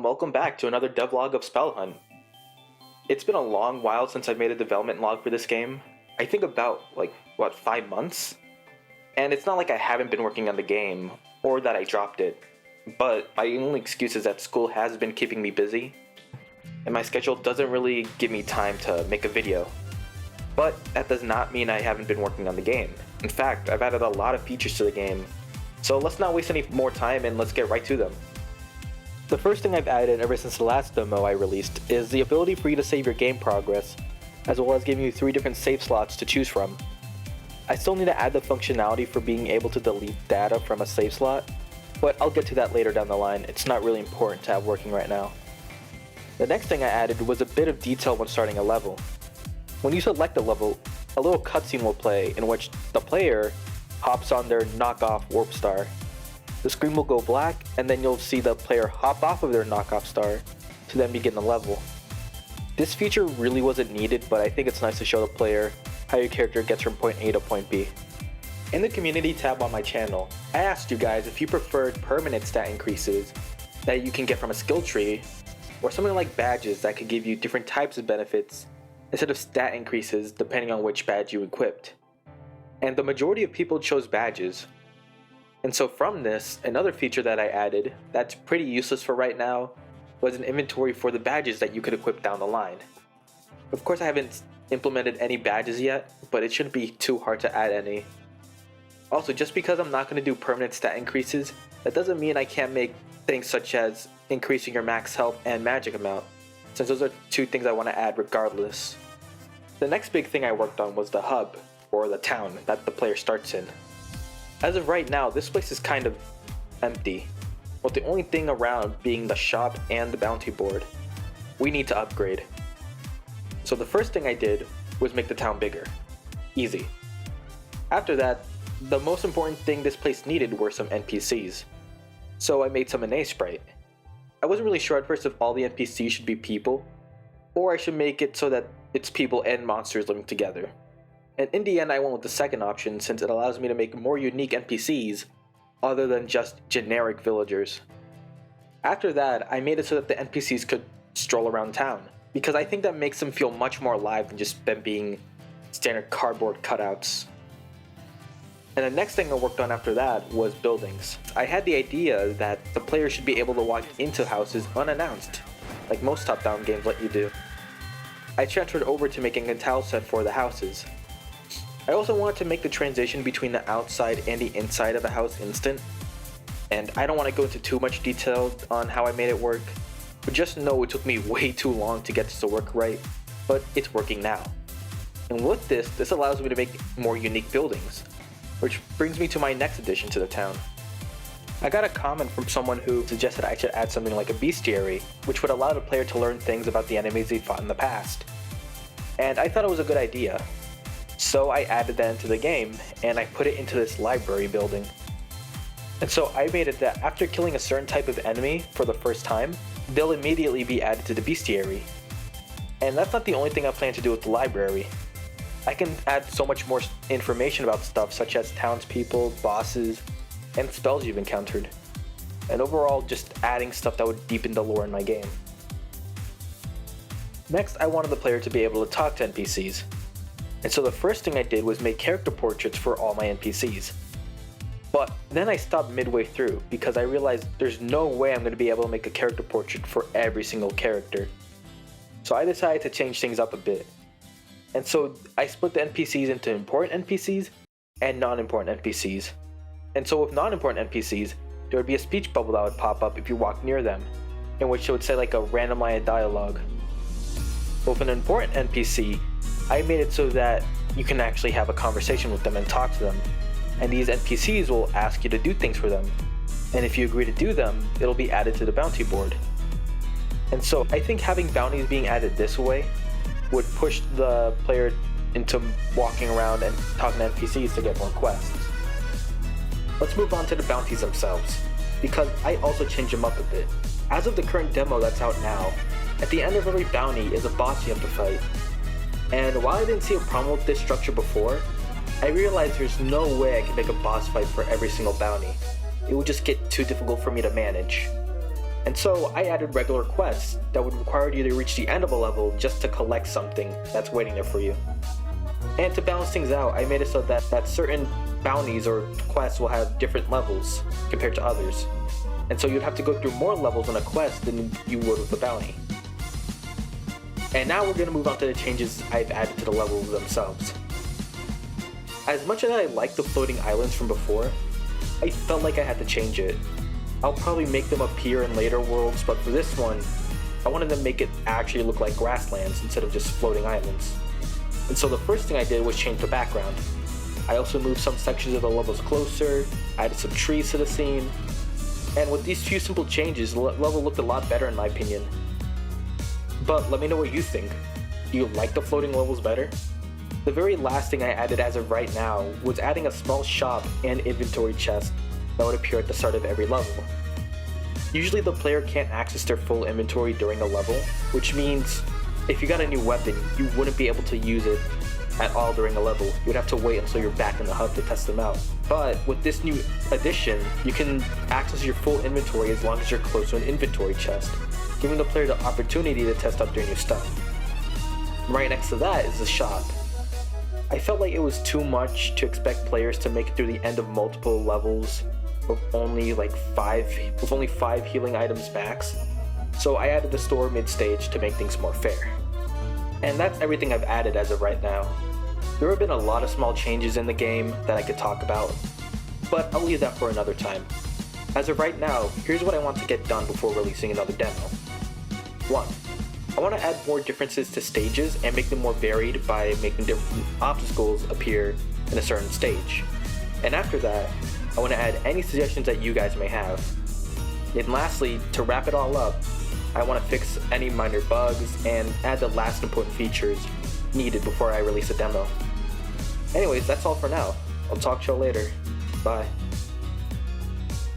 welcome back to another devlog of Spell Hunt. It's been a long while since I've made a development log for this game. I think about, 5 months? And it's not like I haven't been working on the game, or that I dropped it. But my only excuse is that school has been keeping me busy, and my schedule doesn't really give me time to make a video. But that does not mean I haven't been working on the game. In fact, I've added a lot of features to the game. So let's not waste any more time and let's get right to them. The first thing I've added ever since the last demo I released is the ability for you to save your game progress, as well as giving you 3 different save slots to choose from. I still need to add the functionality for being able to delete data from a save slot, but I'll get to that later down the line. It's not really important to have working right now. The next thing I added was a bit of detail when starting a level. When you select a level, a little cutscene will play in which the player hops on their knockoff warp star. The screen will go black, and then you'll see the player hop off of their knockoff star to then begin the level. This feature really wasn't needed, but I think it's nice to show the player how your character gets from point A to point B. In the community tab on my channel, I asked you guys if you preferred permanent stat increases that you can get from a skill tree, or something like badges that could give you different types of benefits instead of stat increases depending on which badge you equipped. And the majority of people chose badges. And so from this, another feature that I added that's pretty useless for right now was an inventory for the badges that you could equip down the line. Of course I haven't implemented any badges yet, but it shouldn't be too hard to add any. Also, just because I'm not going to do permanent stat increases, that doesn't mean I can't make things such as increasing your max health and magic amount, since those are 2 things I want to add regardless. The next big thing I worked on was the hub, or the town, that the player starts in. As of right now, this place is kind of empty, with the only thing around being the shop and the bounty board. We need to upgrade. So the first thing I did was make the town bigger. Easy. After that, the most important thing this place needed were some NPCs. So I made some in A-Sprite. I wasn't really sure at first if all the NPCs should be people, or I should make it so that it's people and monsters living together. And in the end I went with the second option since it allows me to make more unique NPCs other than just generic villagers. After that, I made it so that the NPCs could stroll around town, because I think that makes them feel much more alive than just them being standard cardboard cutouts. And the next thing I worked on after that was buildings. I had the idea that the player should be able to walk into houses unannounced, like most top-down games let you do. I transferred over to making a tile set for the houses. I also wanted to make the transition between the outside and the inside of a house instant, and I don't want to go into too much detail on how I made it work, but just know it took me way too long to get this to work right, but it's working now. And with this allows me to make more unique buildings, which brings me to my next addition to the town. I got a comment from someone who suggested I should add something like a bestiary, which would allow the player to learn things about the enemies they fought in the past. And I thought it was a good idea. So I added that into the game, and I put it into this library building. And so I made it that after killing a certain type of enemy for the first time, they'll immediately be added to the bestiary. And that's not the only thing I plan to do with the library. I can add so much more information about stuff such as townspeople, bosses, and spells you've encountered. And overall, just adding stuff that would deepen the lore in my game. Next, I wanted the player to be able to talk to NPCs. And so the first thing I did was make character portraits for all my NPCs. But then I stopped midway through because I realized there's no way I'm going to be able to make a character portrait for every single character. So I decided to change things up a bit. And so I split the NPCs into important NPCs and non-important NPCs. And so with non-important NPCs, there would be a speech bubble that would pop up if you walked near them, in which it would say like a random line of dialogue. With an important NPC, I made it so that you can actually have a conversation with them and talk to them. And these NPCs will ask you to do things for them. And if you agree to do them, it'll be added to the bounty board. And so I think having bounties being added this way would push the player into walking around and talking to NPCs to get more quests. Let's move on to the bounties themselves, because I also changed them up a bit. As of the current demo that's out now, at the end of every bounty is a boss you have to fight. And while I didn't see a problem with this structure before, I realized there's no way I could make a boss fight for every single bounty. It would just get too difficult for me to manage. And so I added regular quests that would require you to reach the end of a level just to collect something that's waiting there for you. And to balance things out, I made it so that certain bounties or quests will have different levels compared to others. And so you'd have to go through more levels on a quest than you would with a bounty. And now we're going to move on to the changes I've added to the levels themselves. As much as I like the floating islands from before, I felt like I had to change it. I'll probably make them appear in later worlds, but for this one, I wanted to make it actually look like grasslands instead of just floating islands. And so the first thing I did was change the background. I also moved some sections of the levels closer, added some trees to the scene, and with these few simple changes, the level looked a lot better in my opinion. But let me know what you think. Do you like the floating levels better? The very last thing I added as of right now was adding a small shop and inventory chest that would appear at the start of every level. Usually the player can't access their full inventory during a level, which means if you got a new weapon, you wouldn't be able to use it at all during a level. You'd have to wait until you're back in the hub to test them out. But with this new addition, you can access your full inventory as long as you're close to an inventory chest, giving the player the opportunity to test out their new stuff. Right next to that is the shop. I felt like it was too much to expect players to make it through the end of multiple levels with only 5 healing items max, so I added the store mid-stage to make things more fair. And that's everything I've added as of right now. There have been a lot of small changes in the game that I could talk about, but I'll leave that for another time. As of right now, here's what I want to get done before releasing another demo. 1. I want to add more differences to stages and make them more varied by making different obstacles appear in a certain stage. And after that, I want to add any suggestions that you guys may have. And lastly, to wrap it all up, I want to fix any minor bugs and add the last important features needed before I release a demo. Anyways, that's all for now. I'll talk to you later. Bye.